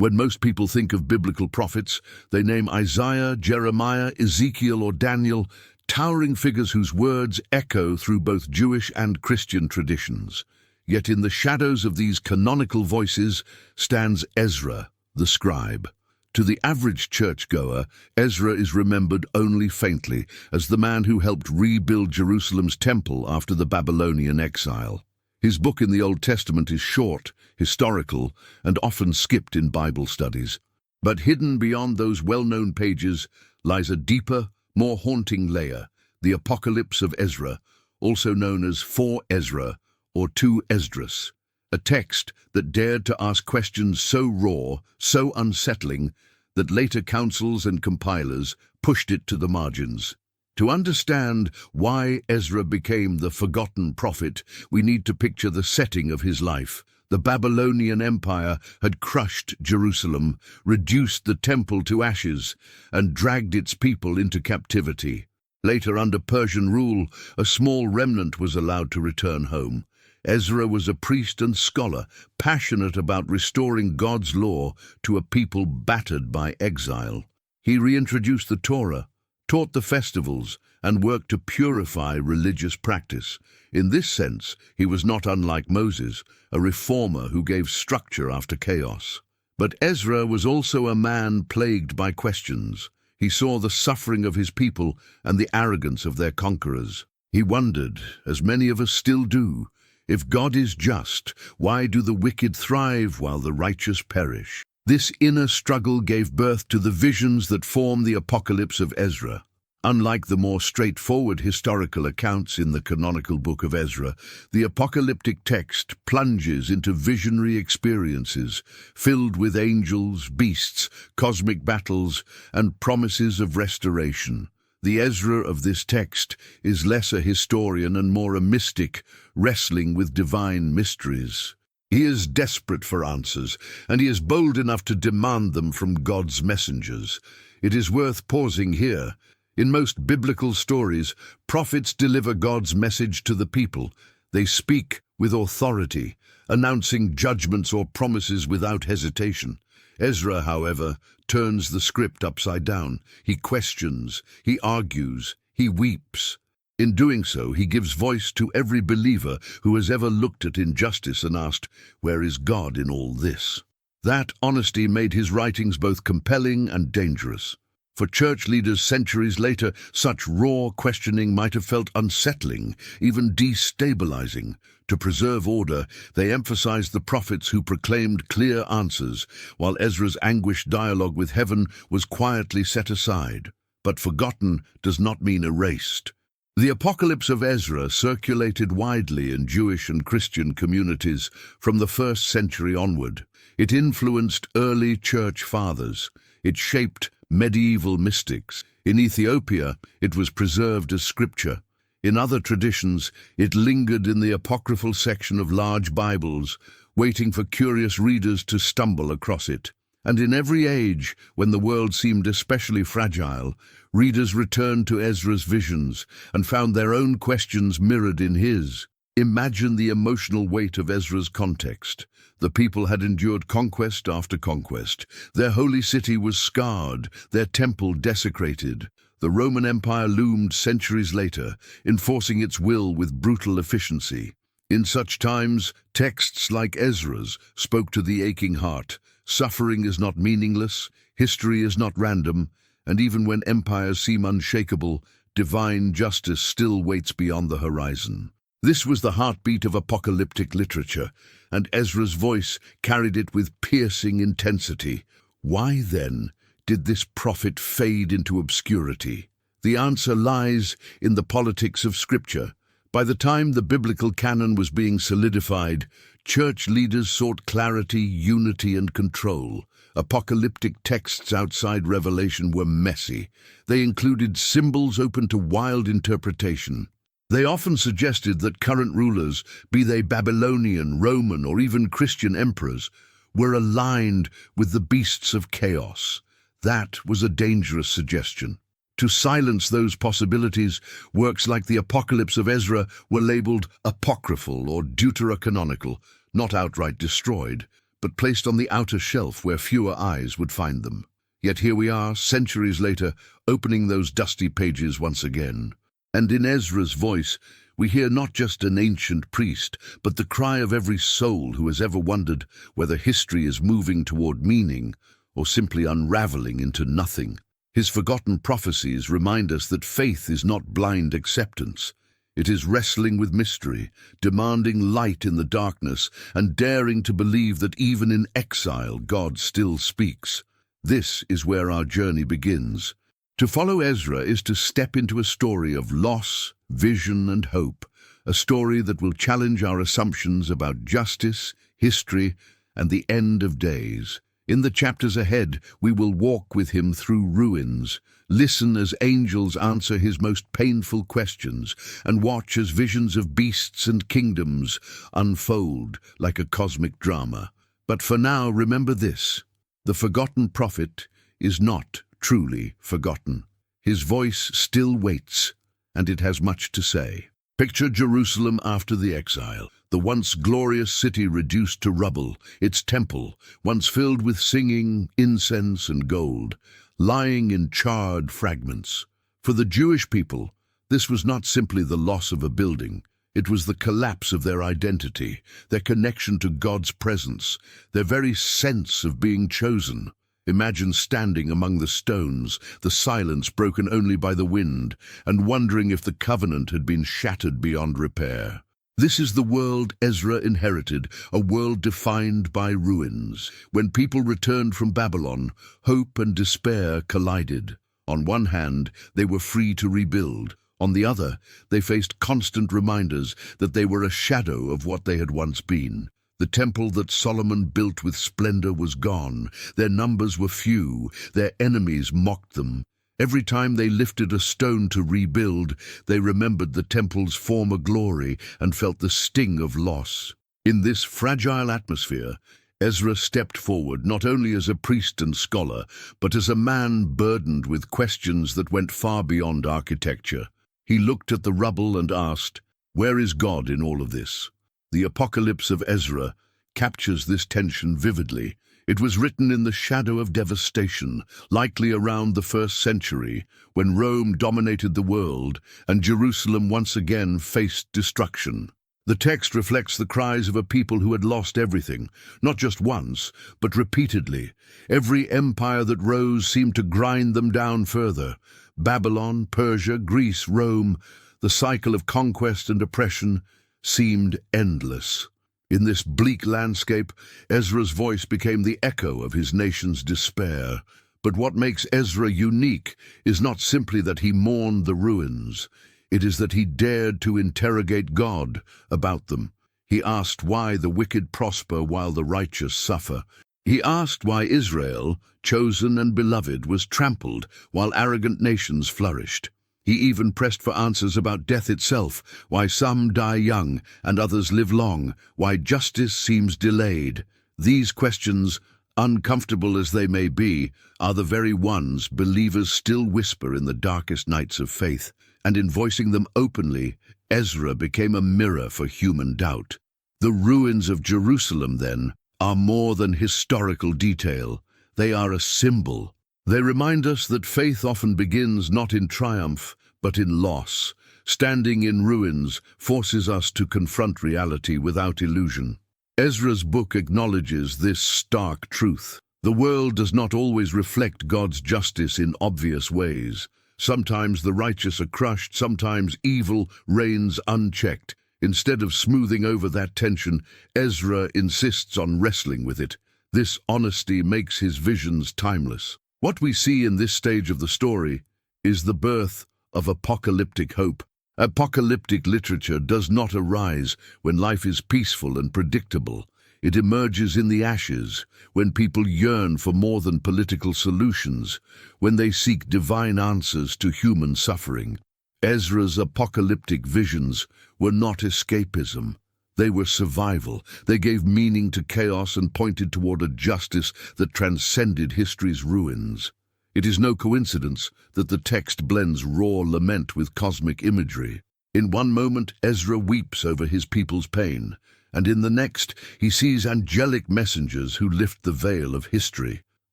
When most people think of biblical prophets, they name Isaiah, Jeremiah, Ezekiel, or Daniel, towering figures whose words echo through both Jewish and Christian traditions. Yet in the shadows of these canonical voices stands Ezra, the scribe. To the average churchgoer, Ezra is remembered only faintly as the man who helped rebuild Jerusalem's temple after the Babylonian exile. His book in the Old Testament is short, historical, and often skipped in Bible studies. But hidden beyond those well-known pages lies a deeper, more haunting layer, the Apocalypse of Ezra, also known as 4 Ezra or 2 Esdras. A text that dared to ask questions so raw, so unsettling, that later councils and compilers pushed it to the margins. To understand why Ezra became the forgotten prophet, we need to picture the setting of his life. The Babylonian Empire had crushed Jerusalem, reduced the temple to ashes, and dragged its people into captivity. Later, under Persian rule, a small remnant was allowed to return home. Ezra was a priest and scholar, passionate about restoring God's law to a people battered by exile. He reintroduced the Torah, taught the festivals, and worked to purify religious practice. In this sense, he was not unlike Moses, a reformer who gave structure after chaos. But Ezra was also a man plagued by questions. He saw the suffering of his people and the arrogance of their conquerors. He wondered, as many of us still do, if God is just, why do the wicked thrive while the righteous perish? This inner struggle gave birth to the visions that form the Apocalypse of Ezra. Unlike the more straightforward historical accounts in the canonical book of Ezra, the apocalyptic text plunges into visionary experiences filled with angels, beasts, cosmic battles, and promises of restoration. The Ezra of this text is less a historian and more a mystic, wrestling with divine mysteries. He is desperate for answers, and he is bold enough to demand them from God's messengers. It is worth pausing here. In most biblical stories, prophets deliver God's message to the people. They speak with authority, announcing judgments or promises without hesitation. Ezra, however, turns the script upside down. He questions, he argues, he weeps. In doing so, he gives voice to every believer who has ever looked at injustice and asked, "Where is God in all this?" That honesty made his writings both compelling and dangerous. For church leaders centuries later, such raw questioning might have felt unsettling, even destabilizing. To preserve order, they emphasized the prophets who proclaimed clear answers, while Ezra's anguished dialogue with heaven was quietly set aside. But forgotten does not mean erased. The Apocalypse of Ezra circulated widely in Jewish and Christian communities from the 1st century onward. It influenced early church fathers. It shaped medieval mystics. In Ethiopia, it was preserved as scripture. In other traditions, it lingered in the apocryphal section of large Bibles, waiting for curious readers to stumble across it. And in every age, when the world seemed especially fragile, readers returned to Ezra's visions and found their own questions mirrored in his. Imagine the emotional weight of Ezra's context. The people had endured conquest after conquest. Their holy city was scarred, their temple desecrated. The Roman Empire loomed centuries later, enforcing its will with brutal efficiency. In such times, texts like Ezra's spoke to the aching heart. Suffering is not meaningless, history is not random, and even when empires seem unshakable, divine justice still waits beyond the horizon. This was the heartbeat of apocalyptic literature, and Ezra's voice carried it with piercing intensity. Why, then, did this prophet fade into obscurity? The answer lies in the politics of Scripture. By the time the biblical canon was being solidified, church leaders sought clarity, unity, and control. Apocalyptic texts outside Revelation were messy. They included symbols open to wild interpretation. They often suggested that current rulers, be they Babylonian, Roman, or even Christian emperors, were aligned with the beasts of chaos. That was a dangerous suggestion. To silence those possibilities, works like the Apocalypse of Ezra were labeled apocryphal or deuterocanonical, not outright destroyed, but placed on the outer shelf where fewer eyes would find them. Yet here we are, centuries later, opening those dusty pages once again. And in Ezra's voice, we hear not just an ancient priest, but the cry of every soul who has ever wondered whether history is moving toward meaning or simply unraveling into nothing. His forgotten prophecies remind us that faith is not blind acceptance. It is wrestling with mystery, demanding light in the darkness, and daring to believe that even in exile God still speaks. This is where our journey begins. To follow Ezra is to step into a story of loss, vision, and hope, a story that will challenge our assumptions about justice, history, and the end of days. In the chapters ahead, we will walk with him through ruins, listen as angels answer his most painful questions, and watch as visions of beasts and kingdoms unfold like a cosmic drama. But for now, remember this: the forgotten prophet is not truly forgotten. His voice still waits, and it has much to say. Picture Jerusalem after the exile, the once glorious city reduced to rubble, its temple, once filled with singing, incense, and gold, lying in charred fragments. For the Jewish people, this was not simply the loss of a building. It was the collapse of their identity, their connection to God's presence, their very sense of being chosen. Imagine standing among the stones, the silence broken only by the wind, and wondering if the covenant had been shattered beyond repair. This is the world Ezra inherited, a world defined by ruins. When people returned from Babylon, hope and despair collided. On one hand, they were free to rebuild. On the other, they faced constant reminders that they were a shadow of what they had once been. The temple that Solomon built with splendor was gone. Their numbers were few. Their enemies mocked them. Every time they lifted a stone to rebuild, they remembered the temple's former glory and felt the sting of loss. In this fragile atmosphere, Ezra stepped forward not only as a priest and scholar, but as a man burdened with questions that went far beyond architecture. He looked at the rubble and asked, "Where is God in all of this?" The Apocalypse of Ezra captures this tension vividly. It was written in the shadow of devastation, likely around the 1st century, when Rome dominated the world and Jerusalem once again faced destruction. The text reflects the cries of a people who had lost everything, not just once, but repeatedly. Every empire that rose seemed to grind them down further. Babylon, Persia, Greece, Rome, the cycle of conquest and oppression seemed endless. In this bleak landscape, Ezra's voice became the echo of his nation's despair. But what makes Ezra unique is not simply that he mourned the ruins. It is that he dared to interrogate God about them. He asked why the wicked prosper while the righteous suffer. He asked why Israel, chosen and beloved, was trampled while arrogant nations flourished. He even pressed for answers about death itself, why some die young and others live long, why justice seems delayed. These questions, uncomfortable as they may be, are the very ones believers still whisper in the darkest nights of faith. And in voicing them openly, Ezra became a mirror for human doubt. The ruins of Jerusalem, then, are more than historical detail. They are a symbol. They remind us that faith often begins not in triumph, but in loss. Standing in ruins forces us to confront reality without illusion. Ezra's book acknowledges this stark truth. The world does not always reflect God's justice in obvious ways. Sometimes the righteous are crushed, sometimes evil reigns unchecked. Instead of smoothing over that tension, Ezra insists on wrestling with it. This honesty makes his visions timeless. What we see in this stage of the story is the birth of apocalyptic hope. Apocalyptic literature does not arise when life is peaceful and predictable. It emerges in the ashes, when people yearn for more than political solutions, when they seek divine answers to human suffering. Ezra's apocalyptic visions were not escapism. They were survival. They gave meaning to chaos and pointed toward a justice that transcended history's ruins. It is no coincidence that the text blends raw lament with cosmic imagery. In one moment, Ezra weeps over his people's pain, and in the next he sees angelic messengers who lift the veil of history.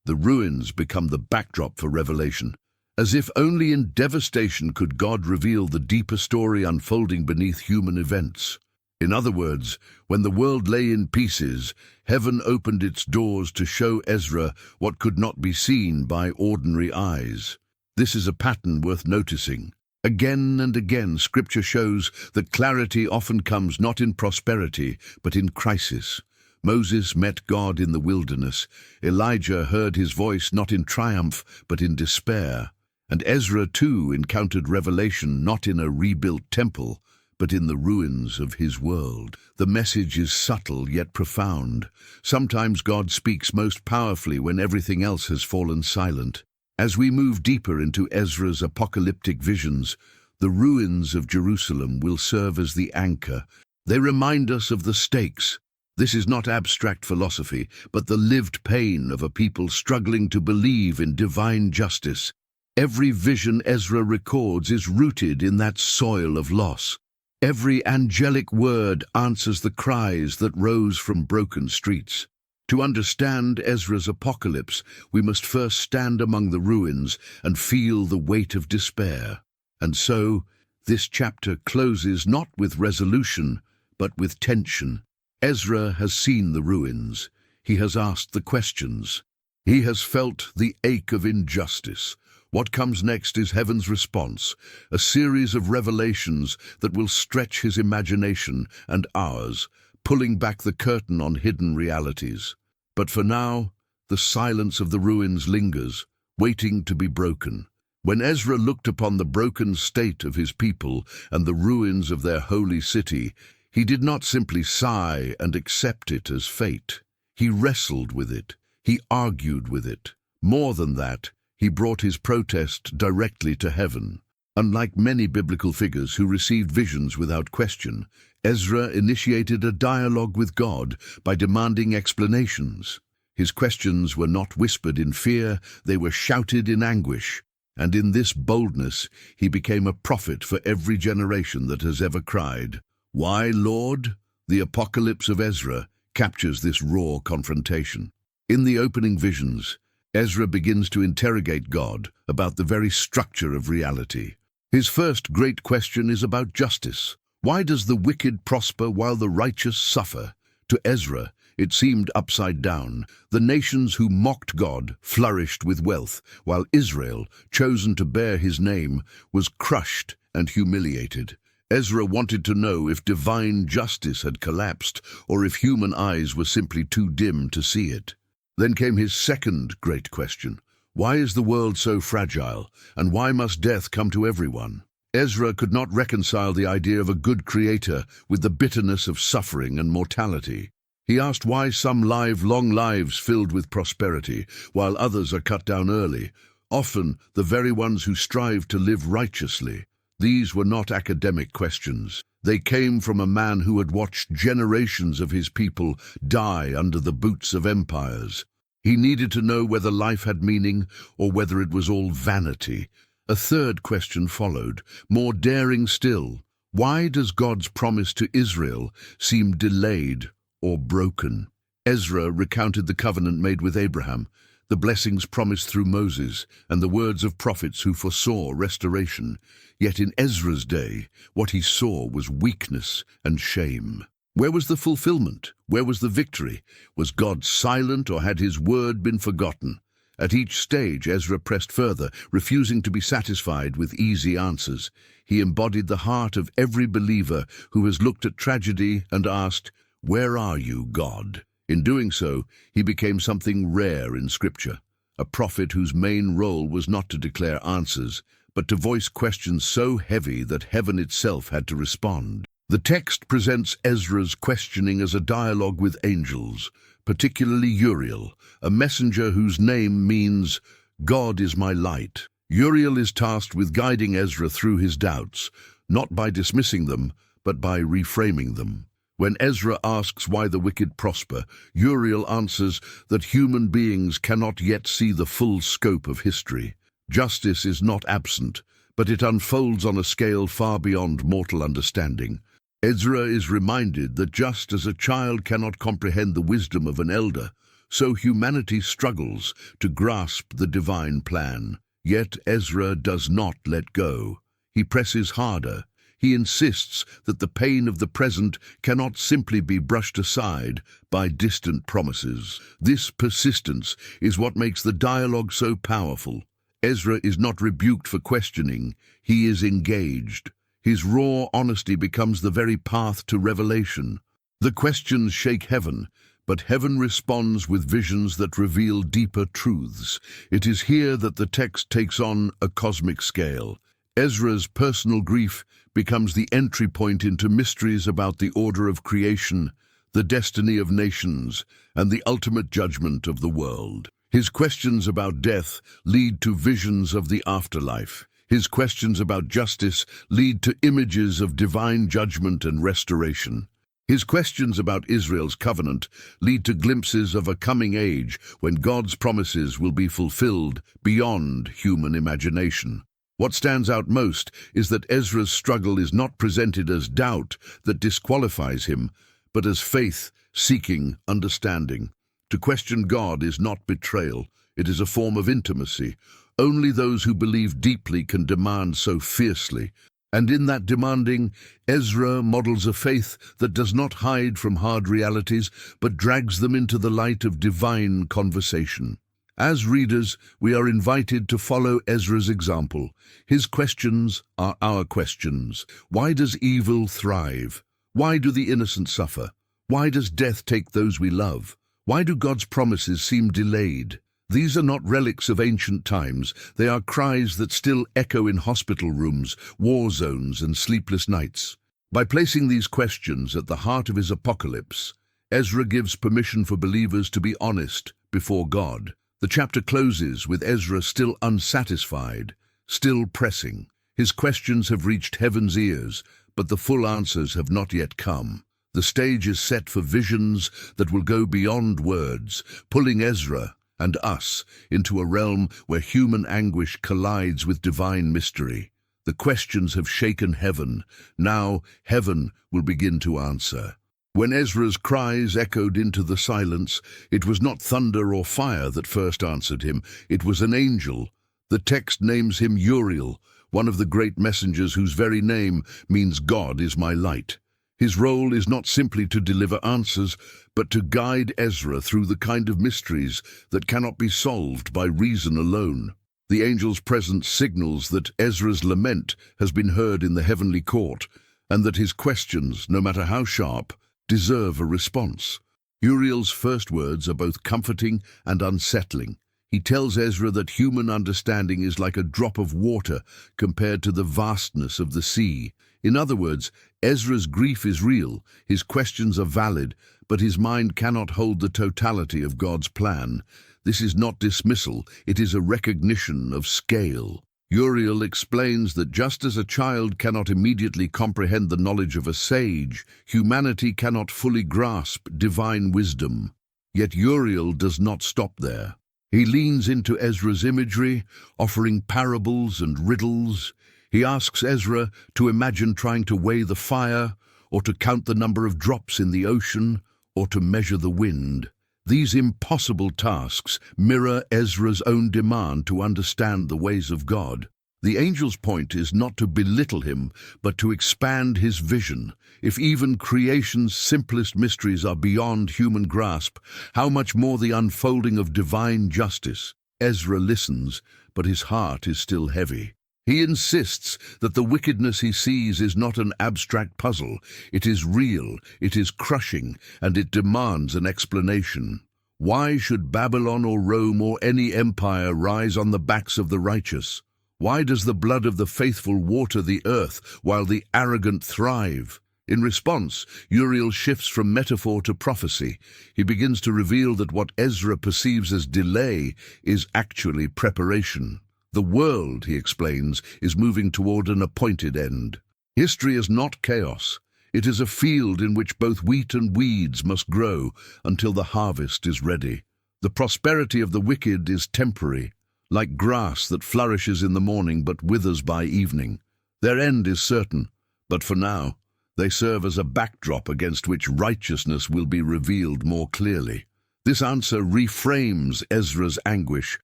The ruins become the backdrop for revelation, as if only in devastation could God reveal the deeper story unfolding beneath human events. In other words, when the world lay in pieces, heaven opened its doors to show Ezra what could not be seen by ordinary eyes. This is a pattern worth noticing. Again and again, Scripture shows that clarity often comes not in prosperity, but in crisis. Moses met God in the wilderness. Elijah heard his voice not in triumph, but in despair. And Ezra, too, encountered revelation not in a rebuilt temple, but in the ruins of his world. The message is subtle yet profound. Sometimes God speaks most powerfully when everything else has fallen silent. As we move deeper into Ezra's apocalyptic visions, the ruins of Jerusalem will serve as the anchor. They remind us of the stakes. This is not abstract philosophy, but the lived pain of a people struggling to believe in divine justice. Every vision Ezra records is rooted in that soil of loss. Every angelic word answers the cries that rose from broken streets. To understand Ezra's apocalypse, we must first stand among the ruins and feel the weight of despair. And so, this chapter closes not with resolution, but with tension. Ezra has seen the ruins. He has asked the questions. He has felt the ache of injustice. What comes next is heaven's response, a series of revelations that will stretch his imagination and ours, pulling back the curtain on hidden realities. But for now, the silence of the ruins lingers, waiting to be broken. When Ezra looked upon the broken state of his people and the ruins of their holy city, he did not simply sigh and accept it as fate. He wrestled with it. He argued with it. More than that, he brought his protest directly to heaven. Unlike many biblical figures who received visions without question, Ezra initiated a dialogue with God by demanding explanations. His questions were not whispered in fear, they were shouted in anguish. And in this boldness, he became a prophet for every generation that has ever cried. Why, Lord? The Apocalypse of Ezra captures this raw confrontation. In the opening visions, Ezra begins to interrogate God about the very structure of reality. His first great question is about justice. Why does the wicked prosper while the righteous suffer? To Ezra, it seemed upside down. The nations who mocked God flourished with wealth, while Israel, chosen to bear his name, was crushed and humiliated. Ezra wanted to know if divine justice had collapsed, or if human eyes were simply too dim to see it. Then came his second great question. Why is the world so fragile, and why must death come to everyone? Ezra could not reconcile the idea of a good creator with the bitterness of suffering and mortality. He asked why some live long lives filled with prosperity, while others are cut down early, often the very ones who strive to live righteously. These were not academic questions. They came from a man who had watched generations of his people die under the boots of empires. He needed to know whether life had meaning or whether it was all vanity. A third question followed, more daring still. Why does God's promise to Israel seem delayed or broken? Ezra recounted the covenant made with Abraham, the blessings promised through Moses, and the words of prophets who foresaw restoration. Yet in Ezra's day, what he saw was weakness and shame. Where was the fulfillment? Where was the victory? Was God silent, or had his word been forgotten? At each stage, Ezra pressed further, refusing to be satisfied with easy answers. He embodied the heart of every believer who has looked at tragedy and asked, "Where are you, God?" In doing so, he became something rare in Scripture, a prophet whose main role was not to declare answers, but to voice questions so heavy that heaven itself had to respond. The text presents Ezra's questioning as a dialogue with angels, particularly Uriel, a messenger whose name means, "God is my light." Uriel is tasked with guiding Ezra through his doubts, not by dismissing them, but by reframing them. When Ezra asks why the wicked prosper, Uriel answers that human beings cannot yet see the full scope of history. Justice is not absent, but it unfolds on a scale far beyond mortal understanding. Ezra is reminded that just as a child cannot comprehend the wisdom of an elder, so humanity struggles to grasp the divine plan. Yet Ezra does not let go. He presses harder. He insists that the pain of the present cannot simply be brushed aside by distant promises. This persistence is what makes the dialogue so powerful. Ezra is not rebuked for questioning. He is engaged. His raw honesty becomes the very path to revelation. The questions shake heaven, but heaven responds with visions that reveal deeper truths. It is here that the text takes on a cosmic scale. Ezra's personal grief becomes the entry point into mysteries about the order of creation, the destiny of nations, and the ultimate judgment of the world. His questions about death lead to visions of the afterlife. His questions about justice lead to images of divine judgment and restoration. His questions about Israel's covenant lead to glimpses of a coming age when God's promises will be fulfilled beyond human imagination. What stands out most is that Ezra's struggle is not presented as doubt that disqualifies him, but as faith seeking understanding. To question God is not betrayal, it is a form of intimacy. Only those who believe deeply can demand so fiercely. And in that demanding, Ezra models a faith that does not hide from hard realities, but drags them into the light of divine conversation. As readers, we are invited to follow Ezra's example. His questions are our questions. Why does evil thrive? Why do the innocent suffer? Why does death take those we love? Why do God's promises seem delayed? These are not relics of ancient times. They are cries that still echo in hospital rooms, war zones, and sleepless nights. By placing these questions at the heart of his apocalypse, Ezra gives permission for believers to be honest before God. The chapter closes with Ezra still unsatisfied, still pressing. His questions have reached heaven's ears, but the full answers have not yet come. The stage is set for visions that will go beyond words, pulling Ezra and us into a realm where human anguish collides with divine mystery. The questions have shaken heaven. Now heaven will begin to answer. When Ezra's cries echoed into the silence, it was not thunder or fire that first answered him. It was an angel. The text names him Uriel, one of the great messengers whose very name means God is my light. His role is not simply to deliver answers, but to guide Ezra through the kind of mysteries that cannot be solved by reason alone. The angel's presence signals that Ezra's lament has been heard in the heavenly court, and that his questions, no matter how sharp, deserve a response. Uriel's first words are both comforting and unsettling. He tells Ezra that human understanding is like a drop of water compared to the vastness of the sea. In other words, Ezra's grief is real, his questions are valid, but his mind cannot hold the totality of God's plan. This is not dismissal, it is a recognition of scale. Uriel explains that just as a child cannot immediately comprehend the knowledge of a sage, humanity cannot fully grasp divine wisdom. Yet Uriel does not stop there. He leans into Ezra's imagery, offering parables and riddles. He asks Ezra to imagine trying to weigh the fire, or to count the number of drops in the ocean, or to measure the wind. These impossible tasks mirror Ezra's own demand to understand the ways of God. The angel's point is not to belittle him, but to expand his vision. If even creation's simplest mysteries are beyond human grasp, how much more the unfolding of divine justice? Ezra listens, but his heart is still heavy. He insists that the wickedness he sees is not an abstract puzzle. It is real, it is crushing, and it demands an explanation. Why should Babylon or Rome or any empire rise on the backs of the righteous? Why does the blood of the faithful water the earth while the arrogant thrive? In response, Uriel shifts from metaphor to prophecy. He begins to reveal that what Ezra perceives as delay is actually preparation. The world, he explains, is moving toward an appointed end. History is not chaos. It is a field in which both wheat and weeds must grow until the harvest is ready. The prosperity of the wicked is temporary, like grass that flourishes in the morning but withers by evening. Their end is certain, but for now, They serve as a backdrop against which righteousness will be revealed more clearly. This answer reframes Ezra's anguish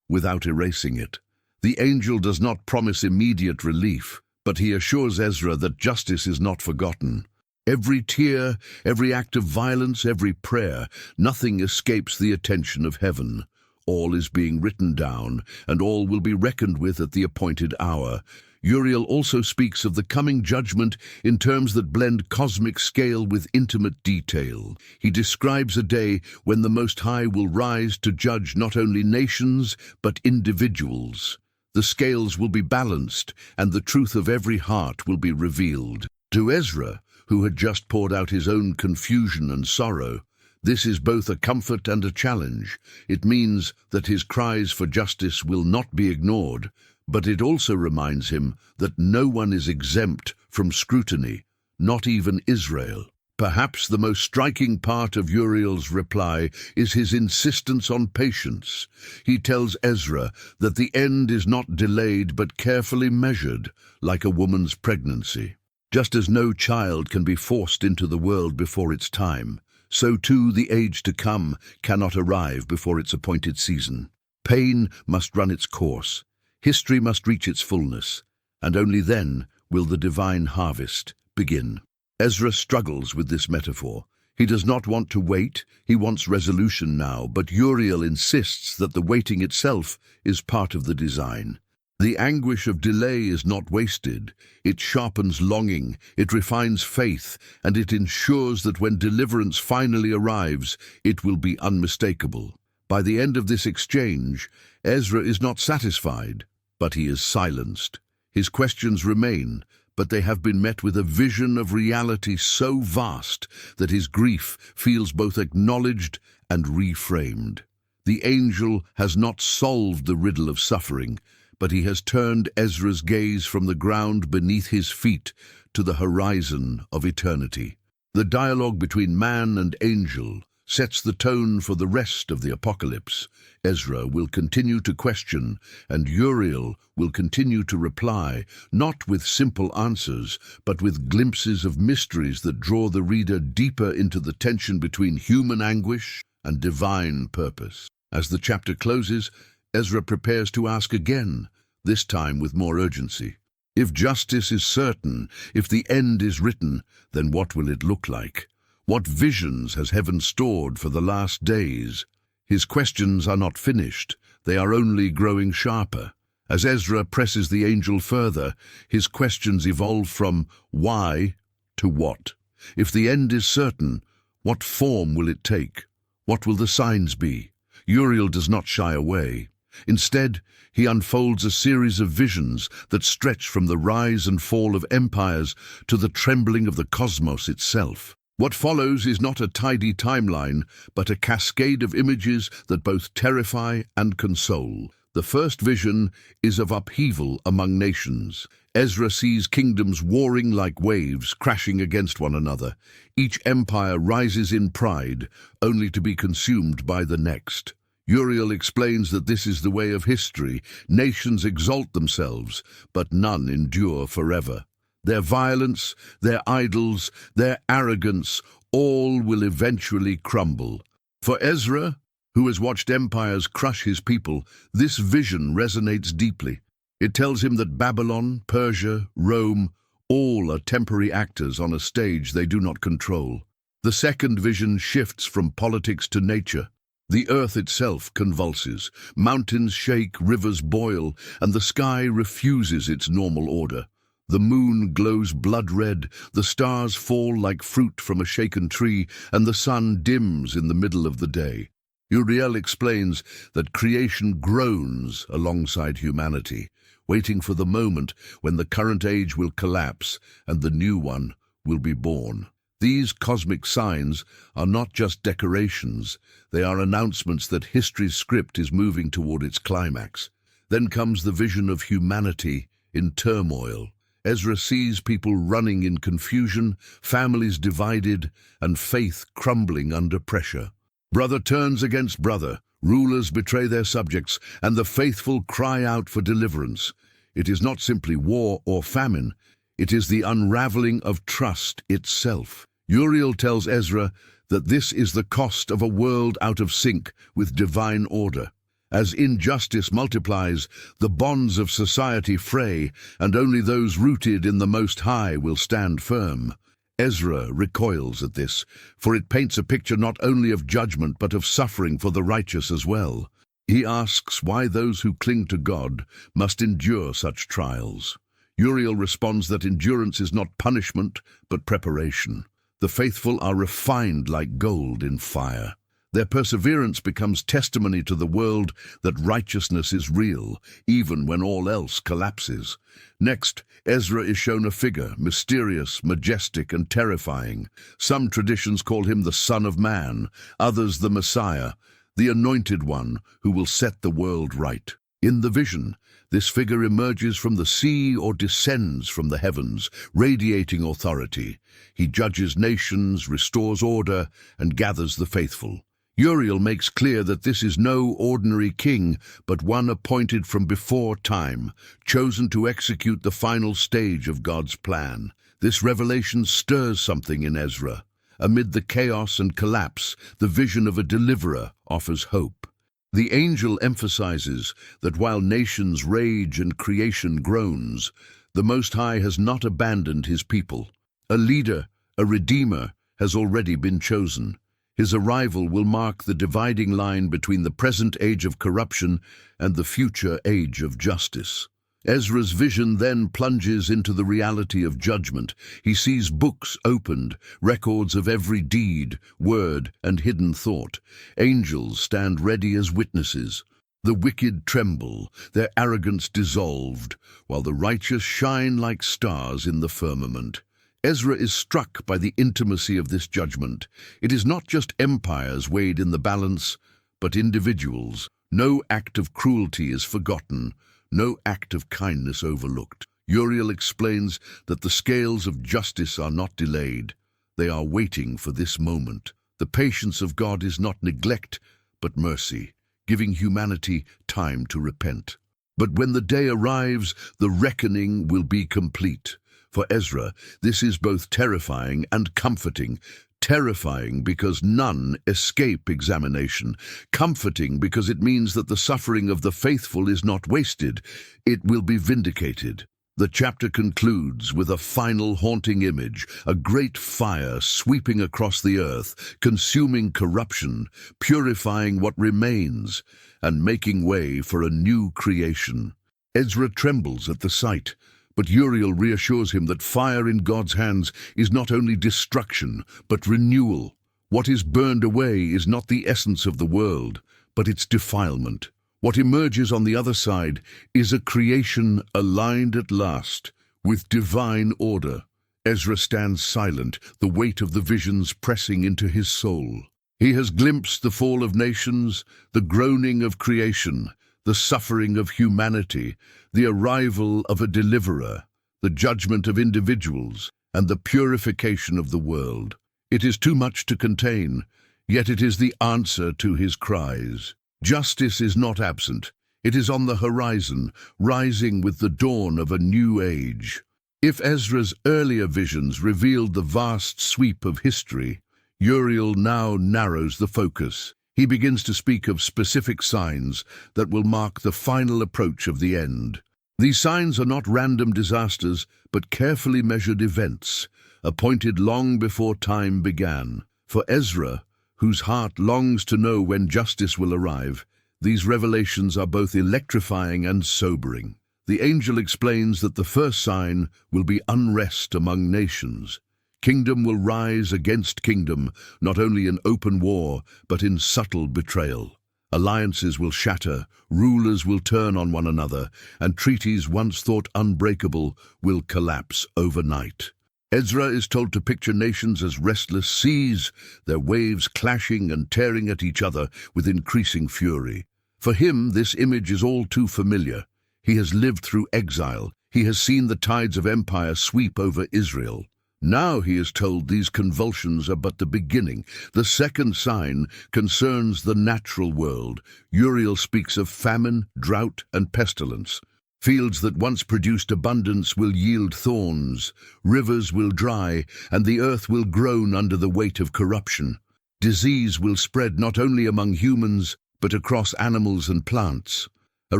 without erasing it. The angel does not promise immediate relief, but he assures Ezra that justice is not forgotten. Every tear, every act of violence, every prayer, nothing escapes the attention of heaven. All is being written down, and all will be reckoned with at the appointed hour. Uriel also speaks of the coming judgment in terms that blend cosmic scale with intimate detail. He describes a day when the Most High will rise to judge not only nations, but individuals. The scales will be balanced, and the truth of every heart will be revealed. To Ezra, who had just poured out his own confusion and sorrow, this is both a comfort and a challenge. It means that his cries for justice will not be ignored, but it also reminds him that no one is exempt from scrutiny, not even Israel. Perhaps the most striking part of Uriel's reply is his insistence on patience. He tells Ezra that the end is not delayed but carefully measured, like a woman's pregnancy. Just as no child can be forced into the world before its time, so too the age to come cannot arrive before its appointed season. Pain must run its course. History must reach its fullness, and only then will the divine harvest begin. Ezra struggles with this metaphor. He does not want to wait, he wants resolution now, but Uriel insists that the waiting itself is part of the design. The anguish of delay is not wasted. It sharpens longing, it refines faith, and it ensures that when deliverance finally arrives, it will be unmistakable. By the end of this exchange, Ezra is not satisfied, but he is silenced. His questions remain, but they have been met with a vision of reality so vast that his grief feels both acknowledged and reframed. The angel has not solved the riddle of suffering, but he has turned Ezra's gaze from the ground beneath his feet to the horizon of eternity. The dialogue between man and angel sets the tone for the rest of the apocalypse. Ezra will continue to question, and Uriel will continue to reply, not with simple answers, but with glimpses of mysteries that draw the reader deeper into the tension between human anguish and divine purpose. As the chapter closes, Ezra prepares to ask again, this time with more urgency. If justice is certain, if the end is written, then what will it look like? What visions has heaven stored for the last days? His questions are not finished, they are only growing sharper. As Ezra presses the angel further, his questions evolve from why to what. If the end is certain, what form will it take? What will the signs be? Uriel does not shy away. Instead, he unfolds a series of visions that stretch from the rise and fall of empires to the trembling of the cosmos itself. What follows is not a tidy timeline, but a cascade of images that both terrify and console. The first vision is of upheaval among nations. Ezra sees kingdoms warring like waves, crashing against one another. Each empire rises in pride, only to be consumed by the next. Uriel explains that this is the way of history. Nations exalt themselves, but none endure forever. Their violence, their idols, their arrogance, all will eventually crumble. For Ezra, who has watched empires crush his people, this vision resonates deeply. It tells him that Babylon, Persia, Rome, all are temporary actors on a stage they do not control. The second vision shifts from politics to nature. The earth itself convulses, mountains shake, rivers boil, and the sky refuses its normal order. The moon glows blood-red, the stars fall like fruit from a shaken tree, and the sun dims in the middle of the day. Uriel explains that creation groans alongside humanity, waiting for the moment when the current age will collapse and the new one will be born. These cosmic signs are not just decorations, they are announcements that history's script is moving toward its climax. Then comes the vision of humanity in turmoil. Ezra sees people running in confusion, families divided, and faith crumbling under pressure. Brother turns against brother, rulers betray their subjects, and the faithful cry out for deliverance. It is not simply war or famine, It is the unraveling of trust itself. Uriel tells Ezra that this is the cost of a world out of sync with divine order. As injustice multiplies, the bonds of society fray, and only those rooted in the Most High will stand firm. Ezra recoils at this, for it paints a picture not only of judgment but of suffering for the righteous as well. He asks why those who cling to God must endure such trials. Uriel responds that endurance is not punishment, but preparation. The faithful are refined like gold in fire. Their perseverance becomes testimony to the world that righteousness is real, even when all else collapses. Next, Ezra is shown a figure, mysterious, majestic, and terrifying. Some traditions call him the Son of Man, others the Messiah, the Anointed One who will set the world right. In the vision, this figure emerges from the sea or descends from the heavens, radiating authority. He judges nations, restores order, and gathers the faithful. Uriel makes clear that this is no ordinary king, but one appointed from before time, chosen to execute the final stage of God's plan. This revelation stirs something in Ezra. Amid the chaos and collapse, the vision of a deliverer offers hope. The angel emphasizes that while nations rage and creation groans, the Most High has not abandoned his people. A leader, a redeemer, has already been chosen. His arrival will mark the dividing line between the present age of corruption and the future age of justice. Ezra's vision then plunges into the reality of judgment. He sees books opened, records of every deed, word, and hidden thought. Angels stand ready as witnesses. The wicked tremble, their arrogance dissolved, while the righteous shine like stars in the firmament. Ezra is struck by the intimacy of this judgment. It is not just empires weighed in the balance, but individuals. No act of cruelty is forgotten, no act of kindness overlooked. Uriel explains that the scales of justice are not delayed. They are waiting for this moment. The patience of God is not neglect, but mercy, giving humanity time to repent. But when the day arrives, the reckoning will be complete. For Ezra, this is both terrifying and comforting. Terrifying because none escape examination. Comforting because it means that the suffering of the faithful is not wasted. It will be vindicated. The chapter concludes with a final haunting image, a great fire sweeping across the earth, consuming corruption, purifying what remains, and making way for a new creation. Ezra trembles at the sight. But Uriel reassures him that fire in God's hands is not only destruction, but renewal. What is burned away is not the essence of the world, but its defilement. What emerges on the other side is a creation aligned at last with divine order. Ezra stands silent, the weight of the visions pressing into his soul. He has glimpsed the fall of nations, the groaning of creation, the suffering of humanity, the arrival of a deliverer, the judgment of individuals, and the purification of the world. It is too much to contain, yet it is the answer to his cries. Justice is not absent. It is on the horizon, rising with the dawn of a new age. If Ezra's earlier visions revealed the vast sweep of history, Uriel now narrows the focus. He begins to speak of specific signs that will mark the final approach of the end. These signs are not random disasters, but carefully measured events, appointed long before time began. For Ezra, whose heart longs to know when justice will arrive, these revelations are both electrifying and sobering. The angel explains that the first sign will be unrest among nations. Kingdom will rise against kingdom, not only in open war, but in subtle betrayal. Alliances will shatter, rulers will turn on one another, and treaties once thought unbreakable will collapse overnight. Ezra is told to picture nations as restless seas, their waves clashing and tearing at each other with increasing fury. For him, this image is all too familiar. He has lived through exile. He has seen the tides of empire sweep over Israel. Now he is told these convulsions are but the beginning. The second sign concerns the natural world. Uriel speaks of famine, drought, and pestilence. Fields that once produced abundance will yield thorns, rivers will dry, and the earth will groan under the weight of corruption. Disease will spread not only among humans, but across animals and plants, a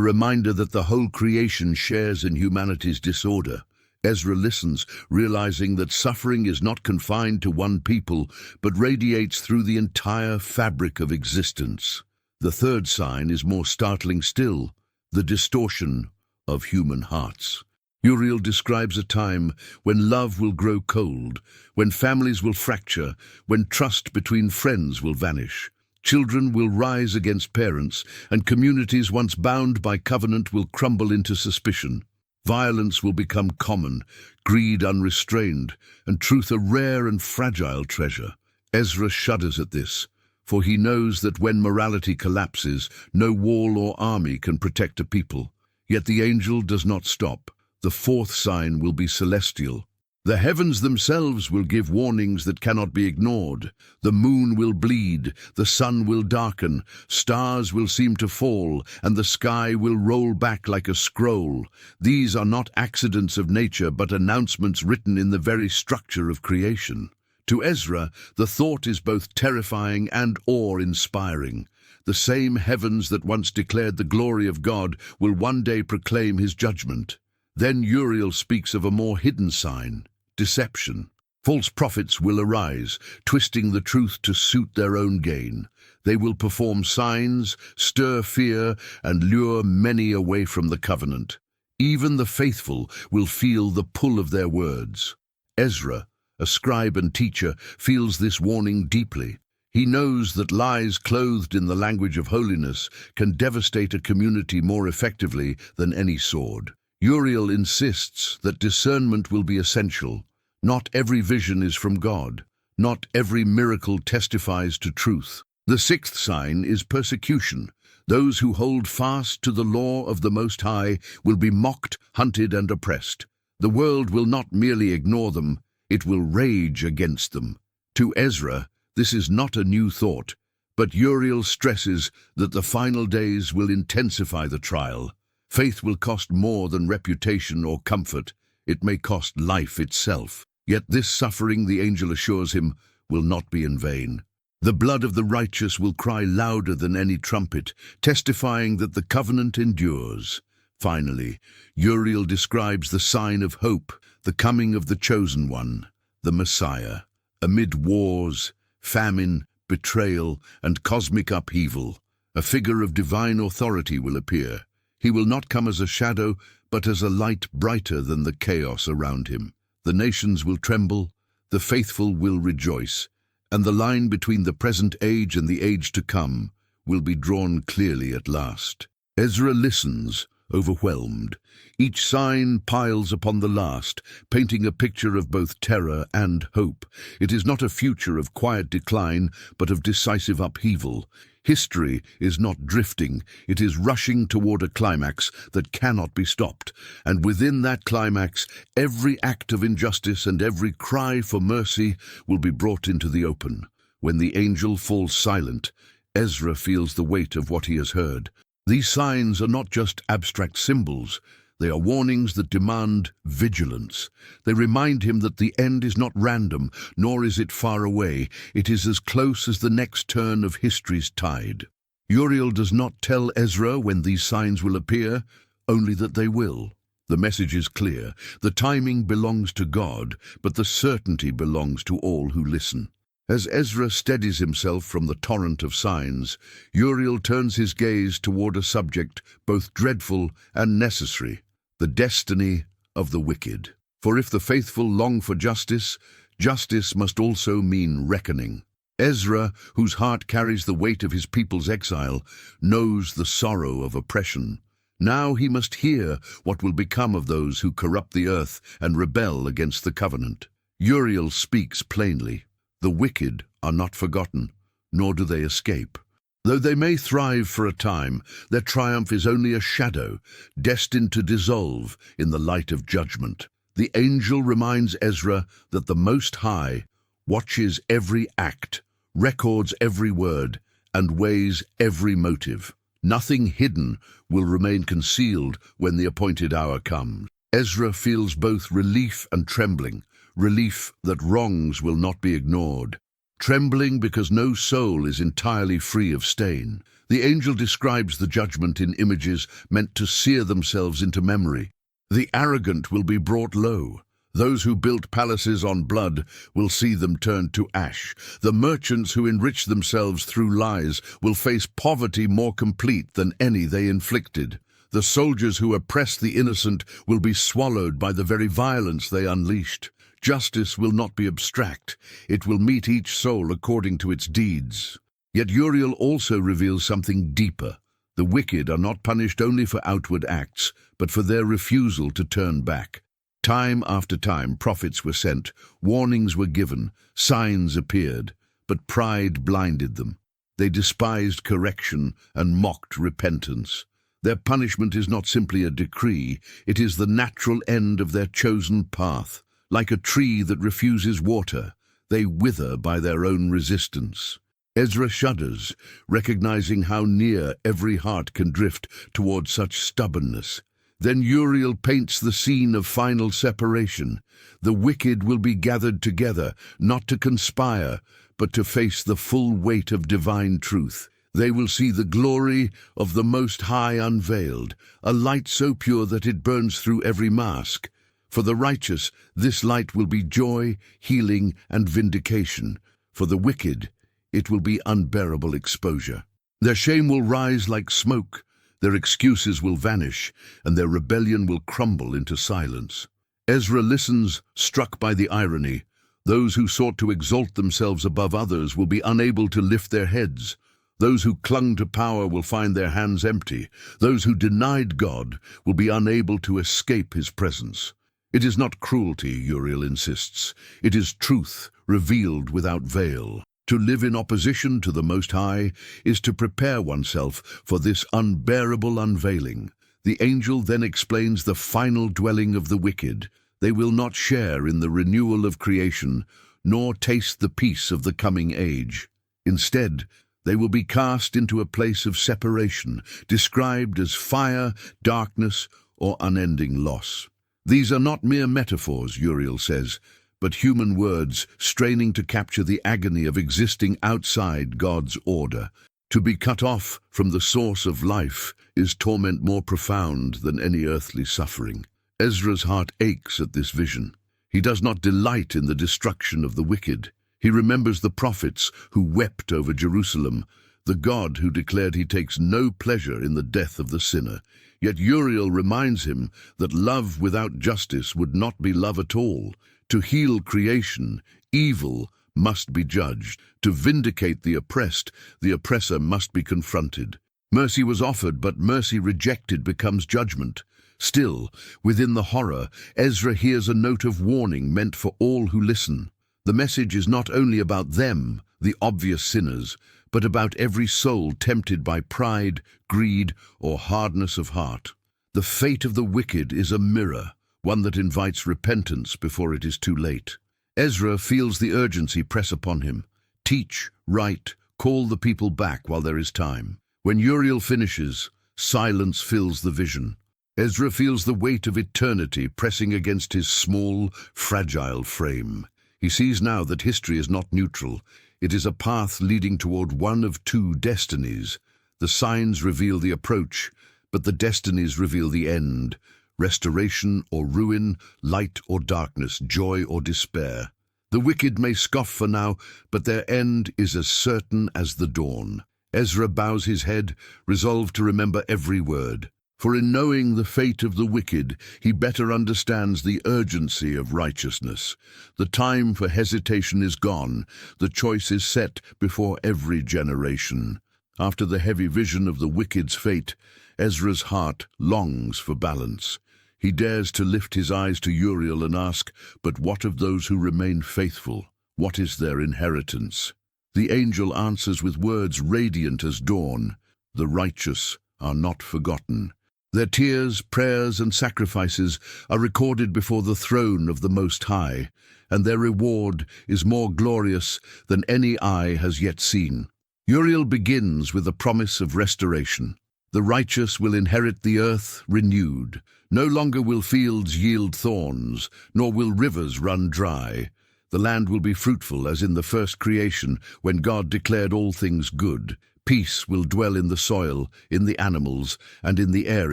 reminder that the whole creation shares in humanity's disorder. Ezra listens, realizing that suffering is not confined to one people, but radiates through the entire fabric of existence. The third sign is more startling still, the distortion of human hearts. Uriel describes a time when love will grow cold, when families will fracture, when trust between friends will vanish. Children will rise against parents, and communities once bound by covenant will crumble into suspicion. Violence will become common, greed unrestrained, and truth a rare and fragile treasure. Ezra shudders at this, for he knows that when morality collapses, no wall or army can protect a people. Yet the angel does not stop. The fourth sign will be celestial. The heavens themselves will give warnings that cannot be ignored. The moon will bleed, the sun will darken, stars will seem to fall, and the sky will roll back like a scroll. These are not accidents of nature, but announcements written in the very structure of creation. To Ezra, the thought is both terrifying and awe-inspiring. The same heavens that once declared the glory of God will one day proclaim his judgment. Then Uriel speaks of a more hidden sign: deception. False prophets will arise, twisting the truth to suit their own gain. They will perform signs, stir fear, and lure many away from the covenant. Even the faithful will feel the pull of their words. Ezra, a scribe and teacher, feels this warning deeply. He knows that lies clothed in the language of holiness can devastate a community more effectively than any sword. Uriel insists that discernment will be essential. Not every vision is from God. Not every miracle testifies to truth. The sixth sign is persecution. Those who hold fast to the law of the Most High will be mocked, hunted, and oppressed. The world will not merely ignore them, it will rage against them. To Ezra, this is not a new thought, but Uriel stresses that the final days will intensify the trial. Faith will cost more than reputation or comfort. It may cost life itself. Yet this suffering, the angel assures him, will not be in vain. The blood of the righteous will cry louder than any trumpet, testifying that the covenant endures. Finally, Uriel describes the sign of hope, the coming of the chosen one, the Messiah. Amid wars, famine, betrayal, and cosmic upheaval, a figure of divine authority will appear. He will not come as a shadow, but as a light brighter than the chaos around him. The nations will tremble, the faithful will rejoice, and the line between the present age and the age to come will be drawn clearly at last. Ezra listens, overwhelmed. Each sign piles upon the last, painting a picture of both terror and hope. It is not a future of quiet decline, but of decisive upheaval. History is not drifting, it is rushing toward a climax that cannot be stopped. And within that climax, every act of injustice and every cry for mercy will be brought into the open. When the angel falls silent, Ezra feels the weight of what he has heard. These signs are not just abstract symbols. They are warnings that demand vigilance. They remind him that the end is not random, nor is it far away. It is as close as the next turn of history's tide. Uriel does not tell Ezra when these signs will appear, only that they will. The message is clear. The timing belongs to God, but the certainty belongs to all who listen. As Ezra steadies himself from the torrent of signs, Uriel turns his gaze toward a subject both dreadful and necessary: the destiny of the wicked. For if the faithful long for justice, justice must also mean reckoning. Ezra, whose heart carries the weight of his people's exile, knows the sorrow of oppression. Now he must hear what will become of those who corrupt the earth and rebel against the covenant. Uriel speaks plainly. The wicked are not forgotten, nor do they escape. Though they may thrive for a time, their triumph is only a shadow, destined to dissolve in the light of judgment. The angel reminds Ezra that the Most High watches every act, records every word, and weighs every motive. Nothing hidden will remain concealed when the appointed hour comes. Ezra feels both relief and trembling, relief that wrongs will not be ignored, trembling because no soul is entirely free of stain. The angel describes the judgment in images meant to sear themselves into memory. The arrogant will be brought low. Those who built palaces on blood will see them turned to ash. The merchants who enrich themselves through lies will face poverty more complete than any they inflicted. The soldiers who oppress the innocent will be swallowed by the very violence they unleashed. Justice will not be abstract. It will meet each soul according to its deeds. Yet Uriel also reveals something deeper. The wicked are not punished only for outward acts, but for their refusal to turn back. Time after time, prophets were sent, warnings were given, signs appeared, but pride blinded them. They despised correction and mocked repentance. Their punishment is not simply a decree, it is the natural end of their chosen path. Like a tree that refuses water, they wither by their own resistance. Ezra shudders, recognizing how near every heart can drift toward such stubbornness. Then Uriel paints the scene of final separation. The wicked will be gathered together, not to conspire, but to face the full weight of divine truth. They will see the glory of the Most High unveiled, a light so pure that it burns through every mask. For the righteous, this light will be joy, healing, and vindication. For the wicked, it will be unbearable exposure. Their shame will rise like smoke, their excuses will vanish, and their rebellion will crumble into silence. Ezra listens, struck by the irony. Those who sought to exalt themselves above others will be unable to lift their heads. Those who clung to power will find their hands empty. Those who denied God will be unable to escape his presence. It is not cruelty, Uriel insists. It is truth, revealed without veil. To live in opposition to the Most High is to prepare oneself for this unbearable unveiling. The angel then explains the final dwelling of the wicked. They will not share in the renewal of creation, nor taste the peace of the coming age. Instead, they will be cast into a place of separation, described as fire, darkness, or unending loss. These are not mere metaphors, Uriel says, but human words straining to capture the agony of existing outside God's order. To be cut off from the source of life is torment more profound than any earthly suffering. Ezra's heart aches at this vision. He does not delight in the destruction of the wicked. He remembers the prophets who wept over Jerusalem, the God who declared he takes no pleasure in the death of the sinner. Yet Uriel reminds him that love without justice would not be love at all. To heal creation, evil must be judged. To vindicate the oppressed, the oppressor must be confronted. Mercy was offered, but mercy rejected becomes judgment. Still, within the horror, Ezra hears a note of warning meant for all who listen. The message is not only about them, the obvious sinners, but about every soul tempted by pride, greed, or hardness of heart. The fate of the wicked is a mirror, one that invites repentance before it is too late. Ezra feels the urgency press upon him. Teach, write, call the people back while there is time. When Uriel finishes, silence fills the vision. Ezra feels the weight of eternity pressing against his small, fragile frame. He sees now that history is not neutral. It is a path leading toward one of two destinies. The signs reveal the approach, but the destinies reveal the end. Restoration or ruin, light or darkness, joy or despair. The wicked may scoff for now, but their end is as certain as the dawn. Ezra bows his head, resolved to remember every word. For in knowing the fate of the wicked, he better understands the urgency of righteousness. The time for hesitation is gone. The choice is set before every generation. After the heavy vision of the wicked's fate, Ezra's heart longs for balance. He dares to lift his eyes to Uriel and ask, "But what of those who remain faithful? What is their inheritance?" The angel answers with words radiant as dawn. The righteous are not forgotten. Their tears, prayers, and sacrifices are recorded before the throne of the Most High, and their reward is more glorious than any eye has yet seen. Uriel begins with a promise of restoration. The righteous will inherit the earth renewed. No longer will fields yield thorns, nor will rivers run dry. The land will be fruitful as in the first creation, when God declared all things good. Peace will dwell in the soil, in the animals, and in the air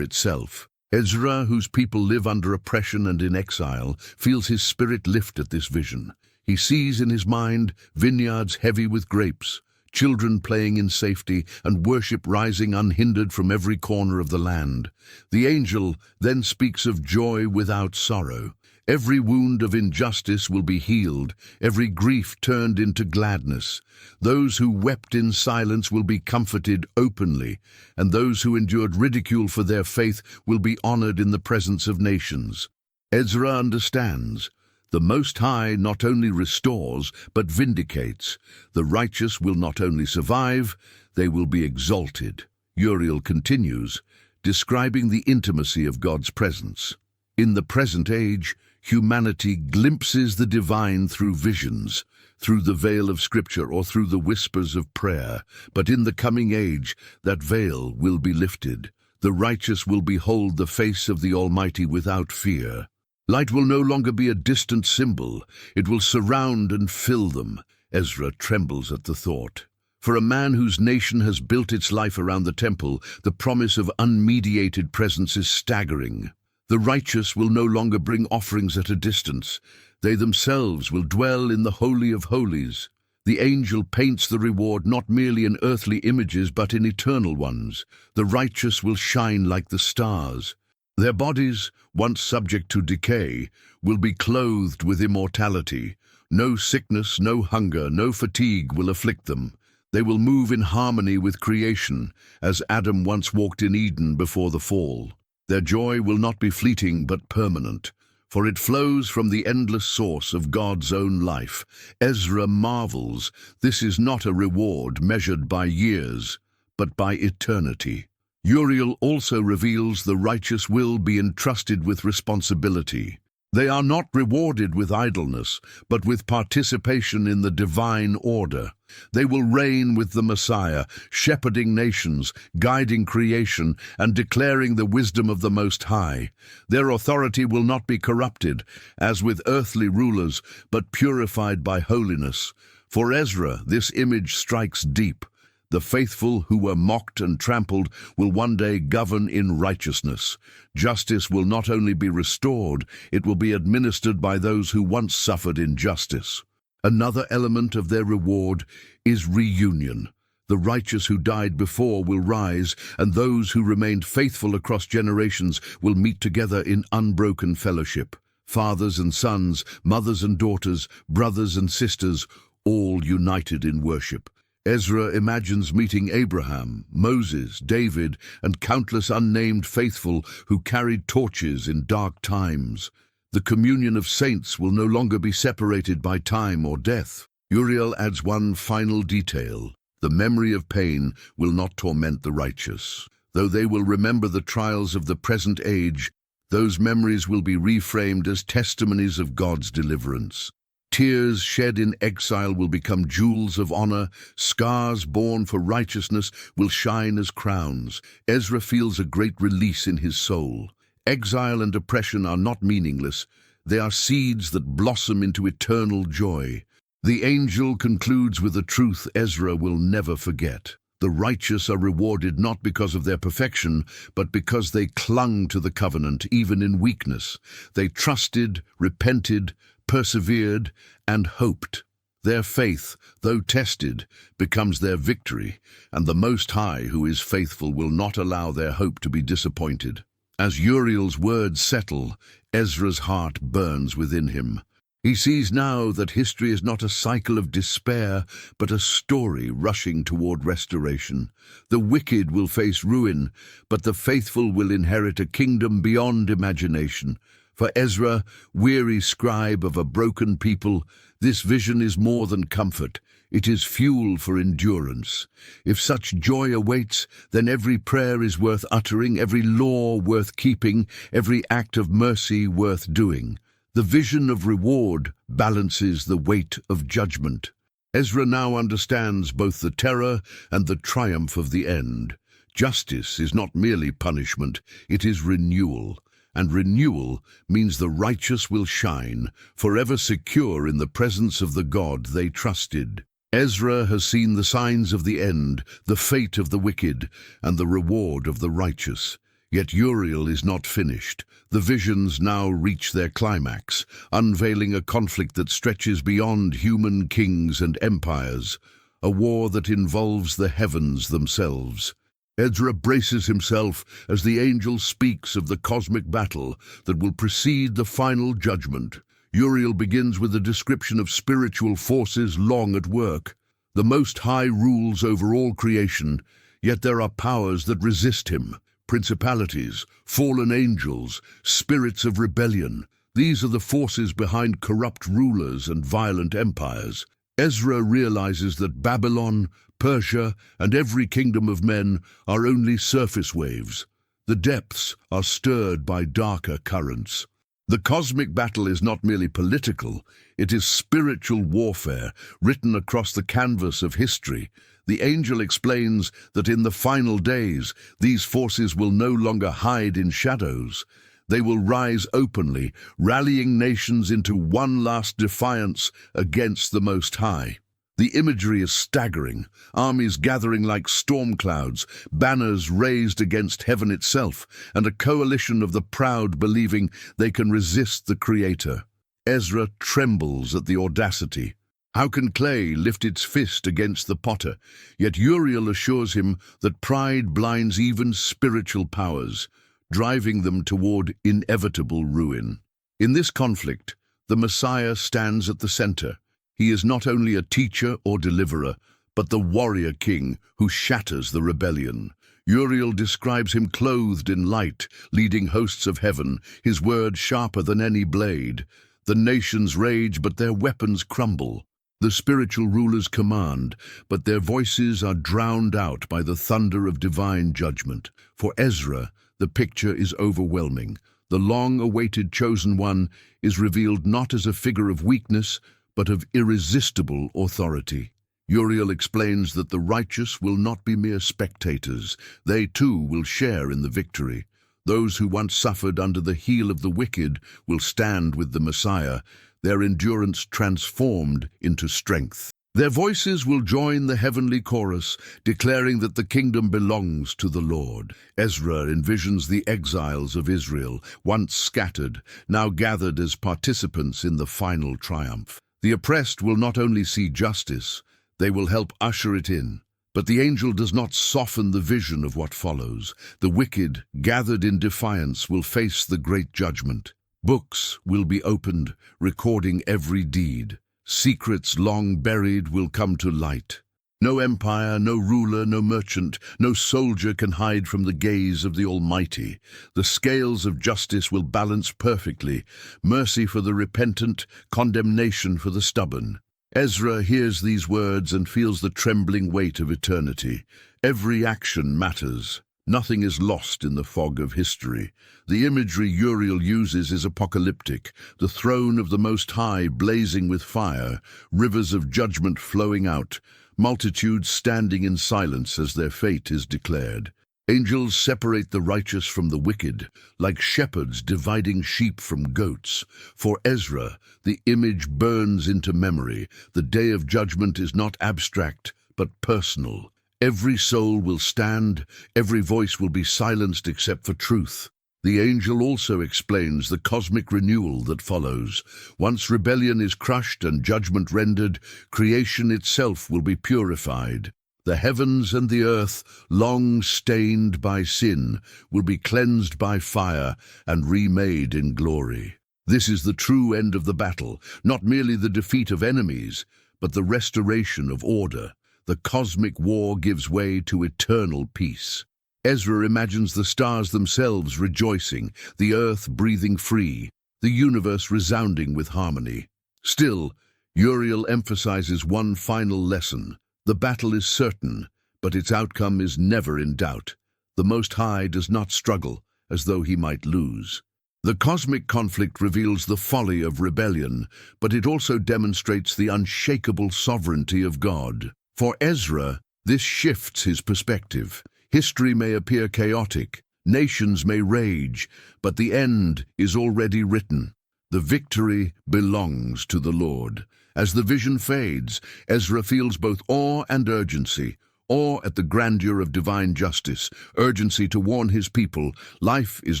itself. Ezra, whose people live under oppression and in exile, feels his spirit lift at this vision. He sees in his mind vineyards heavy with grapes, children playing in safety, and worship rising unhindered from every corner of the land. The angel then speaks of joy without sorrow. Every wound of injustice will be healed, every grief turned into gladness. Those who wept in silence will be comforted openly, and those who endured ridicule for their faith will be honored in the presence of nations. Ezra understands. The Most High not only restores, but vindicates. The righteous will not only survive, they will be exalted. Uriel continues, describing the intimacy of God's presence. In the present age, humanity glimpses the divine through visions, through the veil of Scripture or through the whispers of prayer. But in the coming age, that veil will be lifted. The righteous will behold the face of the Almighty without fear. Light will no longer be a distant symbol. It will surround and fill them. Ezra trembles at the thought. For a man whose nation has built its life around the temple, the promise of unmediated presence is staggering. The righteous will no longer bring offerings at a distance. They themselves will dwell in the Holy of Holies. The angel paints the reward not merely in earthly images but in eternal ones. The righteous will shine like the stars. Their bodies, once subject to decay, will be clothed with immortality. No sickness, no hunger, no fatigue will afflict them. They will move in harmony with creation, as Adam once walked in Eden before the fall. Their joy will not be fleeting but permanent, for it flows from the endless source of God's own life. Ezra marvels, this is not a reward measured by years, but by eternity. Uriel also reveals the righteous will be entrusted with responsibility. They are not rewarded with idleness, but with participation in the divine order. They will reign with the Messiah, shepherding nations, guiding creation, and declaring the wisdom of the Most High. Their authority will not be corrupted, as with earthly rulers, but purified by holiness. For Ezra, this image strikes deep. The faithful who were mocked and trampled will one day govern in righteousness. Justice will not only be restored, it will be administered by those who once suffered injustice. Another element of their reward is reunion. The righteous who died before will rise, and those who remained faithful across generations will meet together in unbroken fellowship. Fathers and sons, mothers and daughters, brothers and sisters, all united in worship. Ezra imagines meeting Abraham, Moses, David, and countless unnamed faithful who carried torches in dark times. The communion of saints will no longer be separated by time or death. Uriel adds one final detail. The memory of pain will not torment the righteous. Though they will remember the trials of the present age, those memories will be reframed as testimonies of God's deliverance. Tears shed in exile will become jewels of honor. Scars borne for righteousness will shine as crowns. Ezra feels a great release in his soul. Exile and oppression are not meaningless. They are seeds that blossom into eternal joy. The angel concludes with a truth Ezra will never forget. The righteous are rewarded not because of their perfection, but because they clung to the covenant even in weakness. They trusted, repented, persevered, and hoped. Their faith, though tested, becomes their victory, and the Most High, who is faithful, will not allow their hope to be disappointed. As Uriel's words settle, Ezra's heart burns within him. He sees now that history is not a cycle of despair, but a story rushing toward restoration. The wicked will face ruin, but the faithful will inherit a kingdom beyond imagination. For Ezra, weary scribe of a broken people, this vision is more than comfort. It is fuel for endurance. If such joy awaits, then every prayer is worth uttering, every law worth keeping, every act of mercy worth doing. The vision of reward balances the weight of judgment. Ezra now understands both the terror and the triumph of the end. Justice is not merely punishment, it is renewal. And renewal means the righteous will shine, forever secure in the presence of the God they trusted. Ezra has seen the signs of the end, the fate of the wicked, and the reward of the righteous. Yet Uriel is not finished. The visions now reach their climax, unveiling a conflict that stretches beyond human kings and empires, a war that involves the heavens themselves. Ezra braces himself as the angel speaks of the cosmic battle that will precede the final judgment. Uriel begins with a description of spiritual forces long at work. The Most High rules over all creation, yet there are powers that resist him. Principalities, fallen angels, spirits of rebellion. These are the forces behind corrupt rulers and violent empires. Ezra realizes that Babylon, Persia, and every kingdom of men are only surface waves. The depths are stirred by darker currents. The cosmic battle is not merely political, it is spiritual warfare written across the canvas of history. The angel explains that in the final days, these forces will no longer hide in shadows. They will rise openly, rallying nations into one last defiance against the Most High. The imagery is staggering, armies gathering like storm clouds, banners raised against heaven itself, and a coalition of the proud believing they can resist the Creator. Ezra trembles at the audacity. How can clay lift its fist against the potter? Yet Uriel assures him that pride blinds even spiritual powers, driving them toward inevitable ruin. In this conflict, the Messiah stands at the center. He is not only a teacher or deliverer, but the warrior king who shatters the rebellion. Uriel describes him clothed in light, leading hosts of heaven, his word sharper than any blade. The nations rage, but their weapons crumble. The spiritual rulers command, but their voices are drowned out by the thunder of divine judgment. For Ezra, the picture is overwhelming. The long-awaited chosen one is revealed not as a figure of weakness, but of irresistible authority. Uriel explains that the righteous will not be mere spectators. They too will share in the victory. Those who once suffered under the heel of the wicked will stand with the Messiah, their endurance transformed into strength. Their voices will join the heavenly chorus, declaring that the kingdom belongs to the Lord. Ezra envisions the exiles of Israel, once scattered, now gathered as participants in the final triumph. The oppressed will not only see justice, they will help usher it in. But the angel does not soften the vision of what follows. The wicked, gathered in defiance, will face the great judgment. Books will be opened, recording every deed. Secrets long buried will come to light. No empire, no ruler, no merchant, no soldier can hide from the gaze of the Almighty. The scales of justice will balance perfectly, mercy for the repentant, condemnation for the stubborn. Ezra hears these words and feels the trembling weight of eternity. Every action matters. Nothing is lost in the fog of history. The imagery Uriel uses is apocalyptic, the throne of the Most High blazing with fire, rivers of judgment flowing out, multitudes standing in silence as their fate is declared. Angels separate the righteous from the wicked, like shepherds dividing sheep from goats. For Ezra, the image burns into memory. The day of judgment is not abstract, but personal. Every soul will stand, every voice will be silenced except for truth. The angel also explains the cosmic renewal that follows. Once rebellion is crushed and judgment rendered, creation itself will be purified. The heavens and the earth, long stained by sin, will be cleansed by fire and remade in glory. This is the true end of the battle, not merely the defeat of enemies, but the restoration of order. The cosmic war gives way to eternal peace. Ezra imagines the stars themselves rejoicing, the earth breathing free, the universe resounding with harmony. Still, Uriel emphasizes one final lesson. The battle is certain, but its outcome is never in doubt. The Most High does not struggle as though he might lose. The cosmic conflict reveals the folly of rebellion, but it also demonstrates the unshakable sovereignty of God. For Ezra, this shifts his perspective. History may appear chaotic, nations may rage, but the end is already written. The victory belongs to the Lord. As the vision fades, Ezra feels both awe and urgency. Awe at the grandeur of divine justice, urgency to warn his people, life is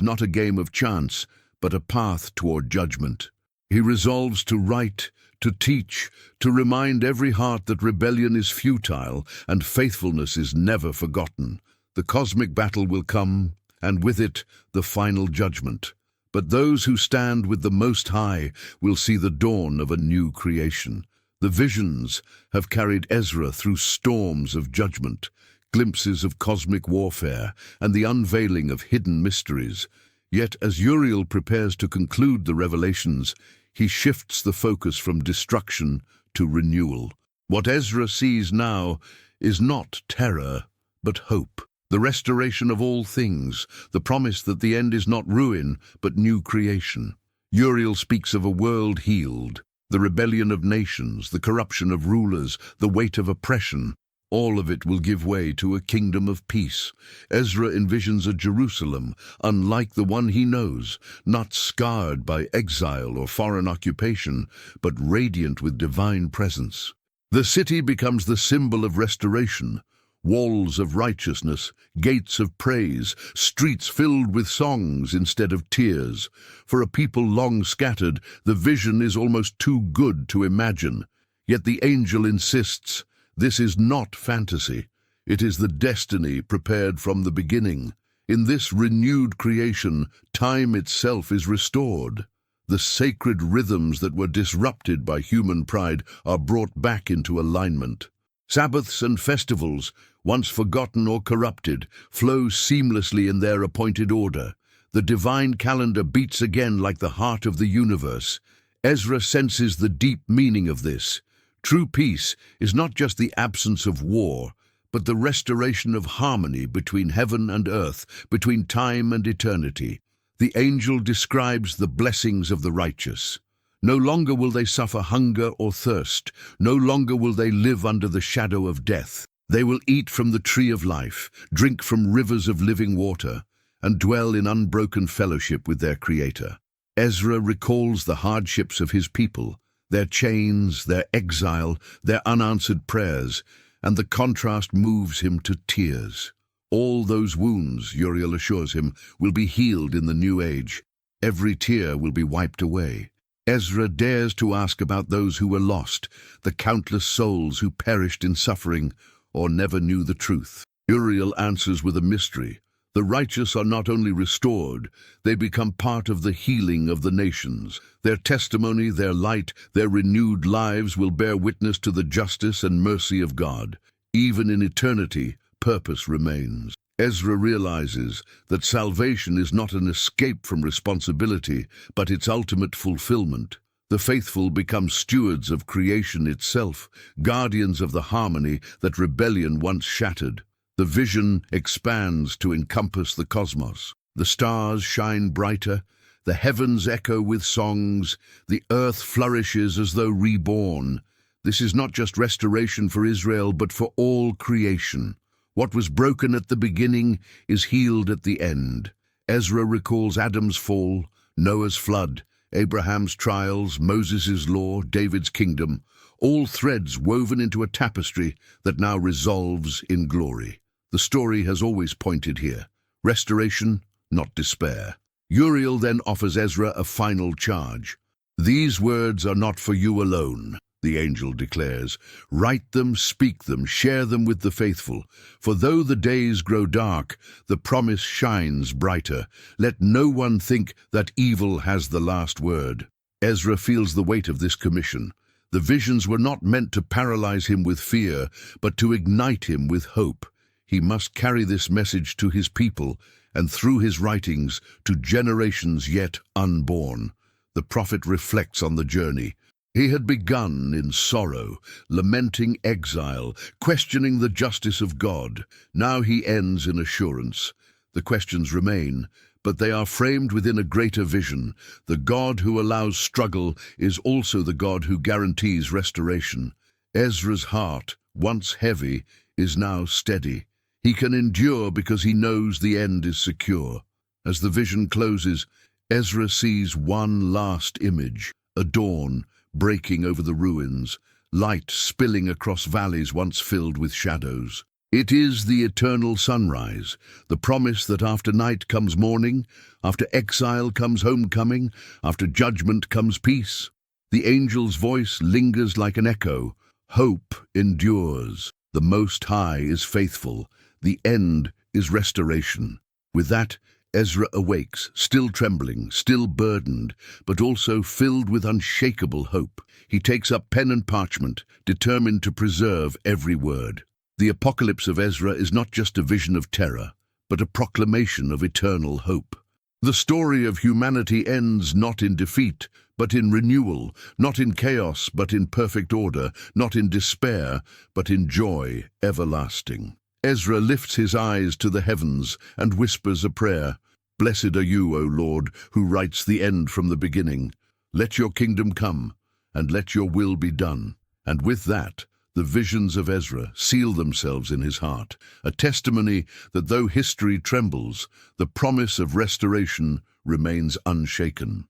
not a game of chance, but a path toward judgment. He resolves to write, to teach, to remind every heart that rebellion is futile and faithfulness is never forgotten. The cosmic battle will come, and with it, the final judgment. But those who stand with the Most High will see the dawn of a new creation. The visions have carried Ezra through storms of judgment, glimpses of cosmic warfare, and the unveiling of hidden mysteries. Yet as Uriel prepares to conclude the revelations, he shifts the focus from destruction to renewal. What Ezra sees now is not terror, but hope. The restoration of all things, the promise that the end is not ruin, but new creation. Uriel speaks of a world healed, the rebellion of nations, the corruption of rulers, the weight of oppression. All of it will give way to a kingdom of peace. Ezra envisions a Jerusalem, unlike the one he knows, not scarred by exile or foreign occupation, but radiant with divine presence. The city becomes the symbol of restoration. Walls of righteousness, gates of praise, streets filled with songs instead of tears. For a people long scattered, the vision is almost too good to imagine. Yet the angel insists, this is not fantasy. It is the destiny prepared from the beginning. In this renewed creation, time itself is restored. The sacred rhythms that were disrupted by human pride are brought back into alignment. Sabbaths and festivals, once forgotten or corrupted, flow seamlessly in their appointed order. The divine calendar beats again like the heart of the universe. Ezra senses the deep meaning of this. True peace is not just the absence of war, but the restoration of harmony between heaven and earth, between time and eternity. The angel describes the blessings of the righteous. No longer will they suffer hunger or thirst. No longer will they live under the shadow of death. They will eat from the tree of life, drink from rivers of living water, and dwell in unbroken fellowship with their Creator. Ezra recalls the hardships of his people, their chains, their exile, their unanswered prayers, and the contrast moves him to tears. All those wounds, Uriel assures him, will be healed in the new age. Every tear will be wiped away. Ezra dares to ask about those who were lost, the countless souls who perished in suffering or never knew the truth. Uriel answers with a mystery. The righteous are not only restored, they become part of the healing of the nations. Their testimony, their light, their renewed lives will bear witness to the justice and mercy of God. Even in eternity, purpose remains. Ezra realizes that salvation is not an escape from responsibility, but its ultimate fulfillment. The faithful become stewards of creation itself, guardians of the harmony that rebellion once shattered. The vision expands to encompass the cosmos. The stars shine brighter, the heavens echo with songs, the earth flourishes as though reborn. This is not just restoration for Israel, but for all creation. What was broken at the beginning is healed at the end. Ezra recalls Adam's fall, Noah's flood, Abraham's trials, Moses' law, David's kingdom, all threads woven into a tapestry that now resolves in glory. The story has always pointed here. Restoration, not despair. Uriel then offers Ezra a final charge. These words are not for you alone, the angel declares. Write them, speak them, share them with the faithful. For though the days grow dark, the promise shines brighter. Let no one think that evil has the last word. Ezra feels the weight of this commission. The visions were not meant to paralyze him with fear, but to ignite him with hope. He must carry this message to his people, and through his writings, to generations yet unborn. The prophet reflects on the journey. He had begun in sorrow, lamenting exile, questioning the justice of God. Now he ends in assurance. The questions remain, but they are framed within a greater vision. The God who allows struggle is also the God who guarantees restoration. Ezra's heart, once heavy, is now steady. He can endure because he knows the end is secure. As the vision closes, Ezra sees one last image, a dawn breaking over the ruins, light spilling across valleys once filled with shadows. It is the eternal sunrise, the promise that after night comes morning, after exile comes homecoming, after judgment comes peace. The angel's voice lingers like an echo. Hope endures. The Most High is faithful. The end is restoration. With that, Ezra awakes, still trembling, still burdened, but also filled with unshakable hope. He takes up pen and parchment, determined to preserve every word. The apocalypse of Ezra is not just a vision of terror, but a proclamation of eternal hope. The story of humanity ends not in defeat, but in renewal, not in chaos, but in perfect order, not in despair, but in joy everlasting. Ezra lifts his eyes to the heavens and whispers a prayer. Blessed are you, O Lord, who writes the end from the beginning. Let your kingdom come, and let your will be done. And with that, the visions of Ezra seal themselves in his heart, a testimony that though history trembles, the promise of restoration remains unshaken.